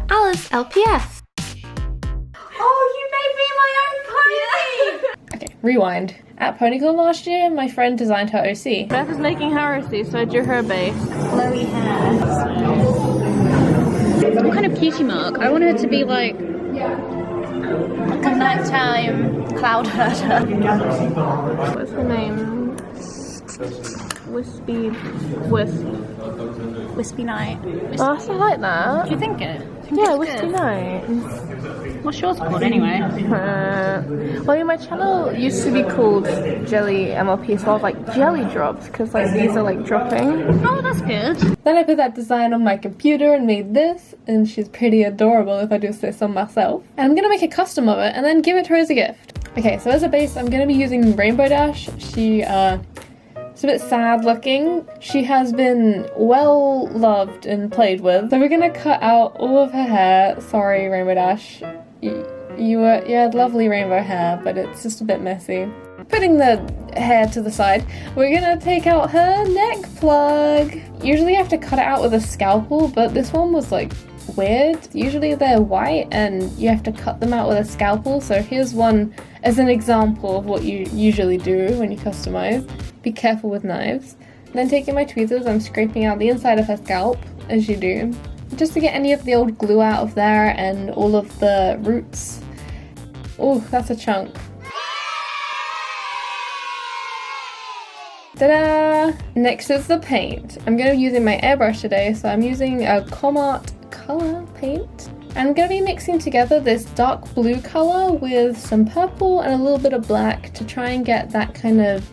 Alice LPS. Oh, you made me my own pony! Okay, rewind. At PonyCon last year, my friend designed her OC. Beth is making her OC, so I drew her a base. Flowy hair. What kind of cutie mark? I want her to be like a nighttime cloud herder. What's her name? Wispy Wisp. Wispy night. Oh, I like that. Do you think it? Yeah, Wispy Night. What's yours called anyway? Well, yeah, my channel used to be called Jelly MLP, so I was like jelly drops, because like these are like dropping. Oh, that's good. Then I put that design on my computer and made this, and she's pretty adorable if I do say so myself. And I'm gonna make a custom of it and then give it to her as a gift. Okay, so as a base, I'm gonna be using Rainbow Dash. It's a bit sad looking. She has been well loved and played with. So we're gonna cut out all of her hair. Sorry, Rainbow Dash. You had lovely rainbow hair, but it's just a bit messy. Putting the hair to the side, we're gonna take out her neck plug. Usually you have to cut it out with a scalpel, but this one was like weird. Usually they're white and you have to cut them out with a scalpel, so here's one as an example of what you usually do when you customize. Be careful with knives. And then taking my tweezers, I'm scraping out the inside of her scalp, as you do, just to get any of the old glue out of there and all of the roots. Oh, that's a chunk. Ta-da! Next is the paint. I'm going to be using my airbrush today, so I'm using a Comart color paint. I'm going to be mixing together this dark blue color with some purple and a little bit of black to try and get that kind of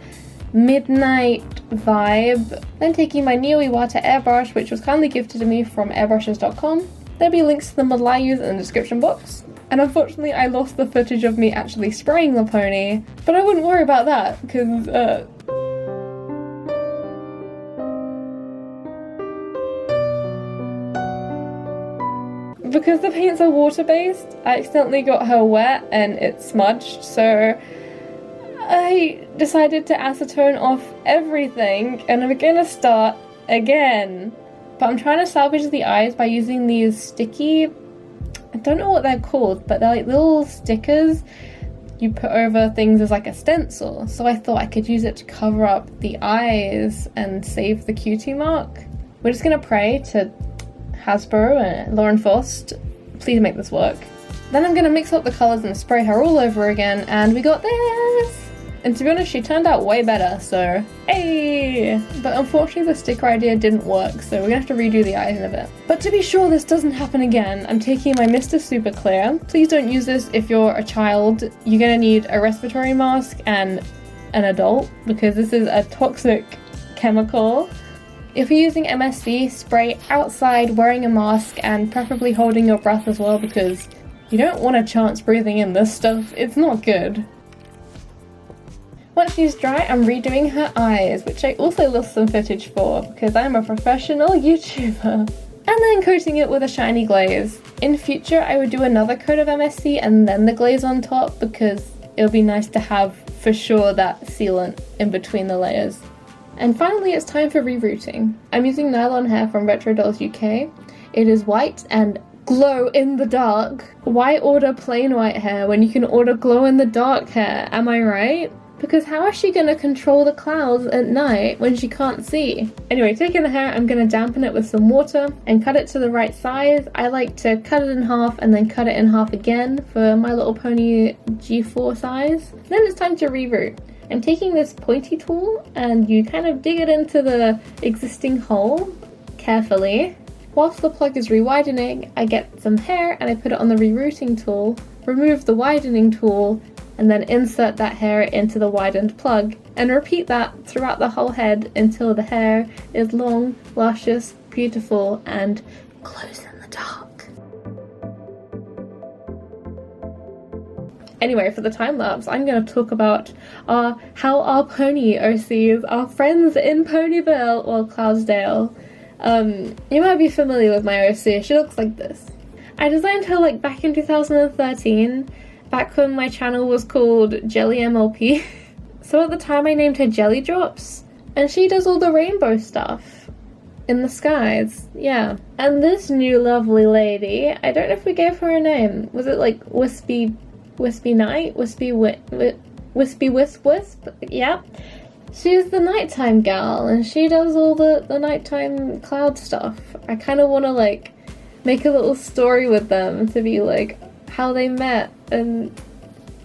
midnight vibe. Then taking my Neo Iwata airbrush, which was kindly gifted to me from airbrushes.com. There'll be links to the model I use in the description box. And unfortunately I lost the footage of me actually spraying the pony, but I wouldn't worry about that because because the paints are water-based, I accidentally got her wet and it smudged, so I decided to acetone off everything and I'm gonna start again. But I'm trying to salvage the eyes by using these sticky, I don't know what they're called, but they're like little stickers you put over things as like a stencil. So I thought I could use it to cover up the eyes and save the cutie mark. We're just gonna pray to Hasbro and Lauren Faust, please make this work. Then I'm gonna mix up the colours and spray her all over again, and we got this! And to be honest, she turned out way better, so hey! But unfortunately the sticker idea didn't work, so we're gonna have to redo the eyes in a bit. But to be sure this doesn't happen again, I'm taking my Mr. Super Clear. Please don't use this if you're a child. You're gonna need a respiratory mask and an adult, because this is a toxic chemical. If you're using MSC, spray outside wearing a mask and preferably holding your breath as well, because you don't want a chance breathing in this stuff. It's not good. Once she's dry, I'm redoing her eyes, which I also lost some footage for because I'm a professional YouTuber. And then coating it with a shiny glaze. In future, I would do another coat of MSC and then the glaze on top because it would be nice to have for sure that sealant in between the layers. And finally, it's time for rerouting. I'm using nylon hair from Retro Dolls UK. It is white and glow in the dark. Why order plain white hair when you can order glow in the dark hair? Am I right? Because how is she going to control the clouds at night when she can't see? Anyway, taking the hair, I'm going to dampen it with some water and cut it to the right size. I like to cut it in half and then cut it in half again for My Little Pony G4 size. Then it's time to reroot. I'm taking this pointy tool and you kind of dig it into the existing hole carefully. Whilst the plug is rewidening, I get some hair and I put it on the rerouting tool, remove the widening tool, and then insert that hair into the widened plug, and repeat that throughout the whole head until the hair is long, luscious, beautiful, and glows in the dark. Anyway, for the time lapse, I'm going to talk about how our pony OCs are friends in Ponyville or Cloudsdale. You might be familiar with my OC. She looks like this. I designed her like back in 2013, back when my channel was called Jelly MLP. So at the time I named her Jelly Drops, and she does all the rainbow stuff. in the skies. Yeah. And this new lovely lady, I don't know if we gave her a name. Was it like Wispy Night? Wispy Wisp? Yeah. She's the nighttime gal, and she does all the nighttime cloud stuff. I kind of want to like make a little story with them to be like how they met and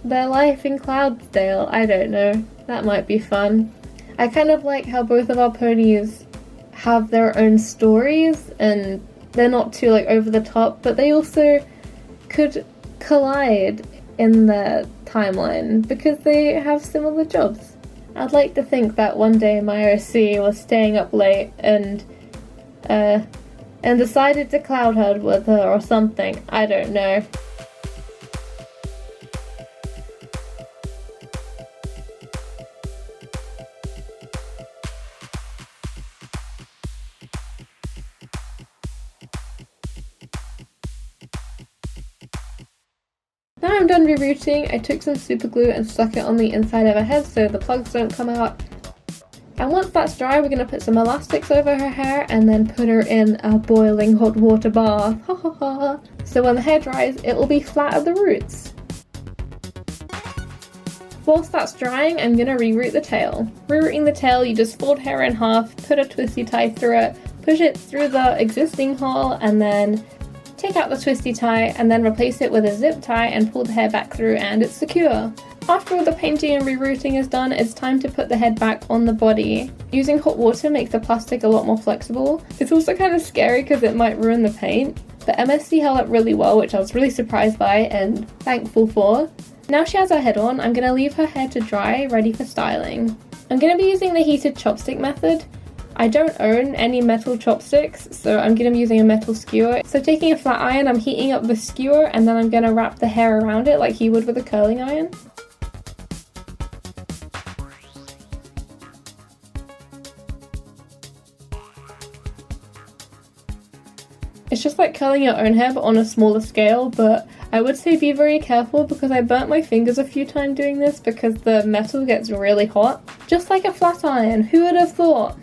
their life in Cloudsdale. I don't know. That might be fun. I kind of like how both of our ponies have their own stories, and they're not too like over the top, but they also could collide in their timeline because they have similar jobs. I'd like to think that one day my OC was staying up late and decided to cloud herd with her or something. I don't know. Now I'm done rerouting. I took some super glue and stuck it on the inside of her head so the plugs don't come out. And once that's dry, we're going to put some elastics over her hair and then put her in a boiling hot water bath. Ha ha ha. So when the hair dries, it will be flat at the roots. Whilst that's drying, I'm going to reroute the tail. Rerouting the tail, you just fold hair in half, put a twisty tie through it, push it through the existing hole, and then take out the twisty tie and then replace it with a zip tie and pull the hair back through, and it's secure. After all the painting and rerouting is done, it's time to put the head back on the body. Using hot water makes the plastic a lot more flexible. It's also kind of scary because it might ruin the paint, but MSC held up really well, which I was really surprised by and thankful for. Now she has her head on, I'm going to leave her hair to dry, ready for styling. I'm going to be using the heated chopstick method. I don't own any metal chopsticks, so I'm going to be using a metal skewer. So taking a flat iron, I'm heating up the skewer and then I'm going to wrap the hair around it like you would with a curling iron. It's just like curling your own hair but on a smaller scale, but I would say be very careful because I burnt my fingers a few times doing this because the metal gets really hot. Just like a flat iron, who would have thought,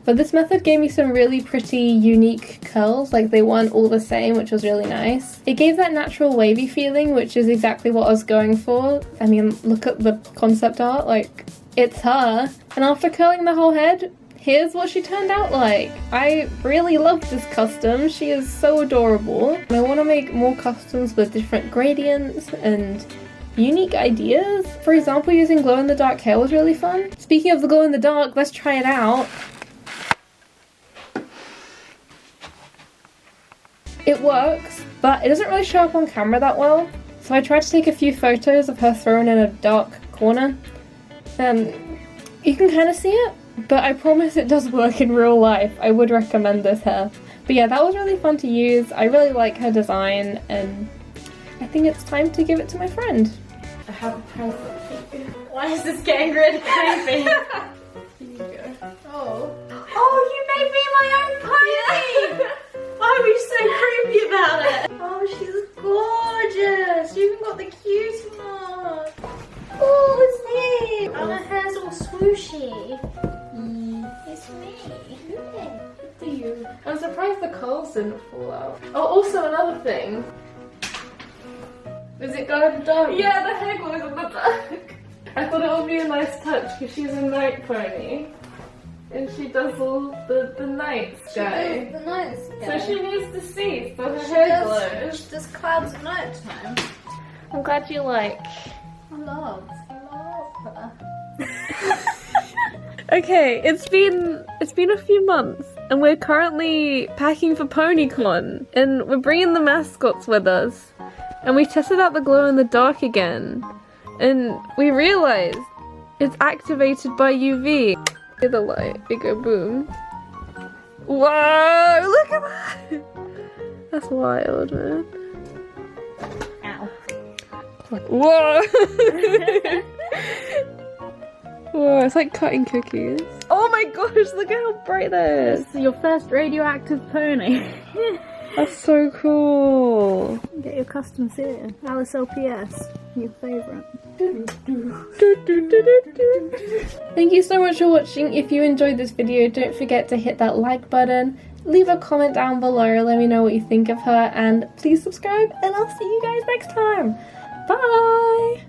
But this method gave me some really pretty unique curls, like they weren't all the same, which was really nice. It gave that natural wavy feeling, which is exactly what I was going for. I mean, look at the concept art, like, it's her. And after curling the whole head, here's what she turned out like. I really love this custom. She is so adorable. And I want to make more customs with different gradients and unique ideas. For example, using glow-in-the-dark hair was really fun. Speaking of the glow-in-the-dark, let's try it out. It works, but it doesn't really show up on camera that well. So I tried to take a few photos of her thrown in a dark corner. You can kind of see it. But I promise it does work in real life. I would recommend this hair. But yeah, that was really fun to use. I really like her design and I think it's time to give it to my friend. I have a present for you. Why is this getting really creepy? Here you go. Oh, you made me my own pony! Why were you so creepy about it? Oh, she's gorgeous. You even got the cute one. Oh, it's me. And her hair's all swooshy. It's me. Look at you. I'm surprised the curls didn't fall out. Oh, also another thing. Is it glow in the dark? Yeah, the hair glows in the dark. I thought it would be a nice touch because she's a night pony. And she does all the night sky. She does the night sky. So she needs to see, so her hair glows. She does clouds at night time. I'm glad you like. I love her. Okay, it's been a few months and we're currently packing for PonyCon and we're bringing the mascots with us and we tested out the glow in the dark again and we realized it's activated by UV. Hear the light, it go boom. Whoa, look at that! That's wild, man. Ow. Whoa! Whoa, it's like cutting cookies. Oh my gosh, look at how bright that is! This is your first radioactive pony. That's so cool. Get your custom ceiling. Alice LPS, your favourite. Thank you so much for watching. If you enjoyed this video, don't forget to hit that like button, leave a comment down below, let me know what you think of her, and please subscribe, and I'll see you guys next time. Bye!